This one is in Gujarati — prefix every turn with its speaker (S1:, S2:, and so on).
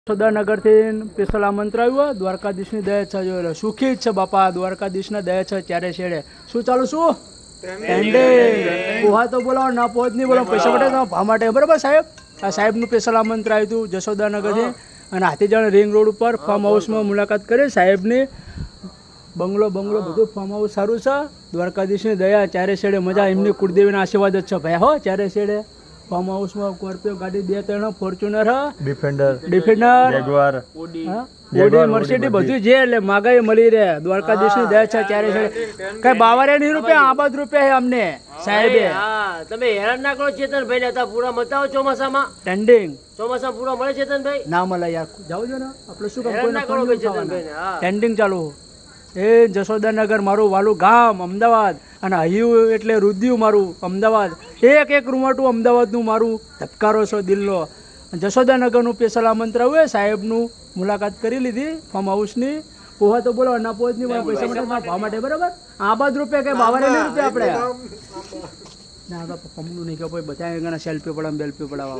S1: સદાનગરથી સ્પેશિયલ આમંત્રણ આવ્યું દ્વારકાધીશની દયા છે જો સુખી જ છે બાપા દ્વારકાધીશના દયા છે ત્યારે છેડે શું ચાલુ શું પેન્ડિંગ પોહા તો બોલાવો ના પહોંચ નહીં બોલાવો પૈસા માટે ભાવ માટે બરાબર સાહેબ આ સાહેબનું સ્પેશિયલ આમંત્રણ આવ્યું હતું જશોદાનગરથી અને હાથીજાણ રિંગ રોડ ઉપર ફાર્મ હાઉસમાં મુલાકાત કરી સાહેબની બંગલો બધું ફાર્મ હાઉસ સારું છે દ્વારકાધીશની દયા ચારે છેડે મજા એમની કુળદેવીના આશીર્વાદ જ છે ભાઈ હો ચારે છેડે ફાર્મ હાઉસમાં સ્કોર્પિયો ગાડી 2-3 Fortuner defender Jaguar Audi Mercedes બધું જે એટલે માગાઈ મળી રહે દ્વારકાધીશની દયા છે ચારે છેડે કઈ 52 રૂપિયા આબાદ રૂપિયા હે અમને સાહેબે
S2: તમે હેરાન ના કરો ચેતનભાઈ ને પૂરા મતાવો ચોમાસામાં
S1: ટ્રેન્ડિંગ
S2: ચોમાસામાં પૂરા મળે ચેતનભાઈ
S1: ના મળે યાર જાવ છો ને આપણે શું
S2: હેરાન ના કરો ભાઈ ચેતનભાઈ
S1: ટ્રેન્ડિંગ ચાલુ એ જશોદાનગર મારું વાલું ગામ અમદાવાદ અને હૈયું એટલે રુદ્યું મારું અમદાવાદ એક રૂમાટું અમદાવાદનું મારું ધબકારો છો દિલનો જશોદાનગરનું સ્પેશિયલ આમંત્રણ હોય સાહેબનું મુલાકાત કરી લીધી ફાર્મ હાઉસની પોહા તો બોલો ના પહોંચ નહીં પૈસા માટે ભાવ માટે બરાબર આબાદ રૂપિયા કે 52 રૂપિયા આપણે ના પપ્પાનું નહીં કે ભાઈ બધા સેલ્ફી પડાવ બેલ્ફી પડાવવા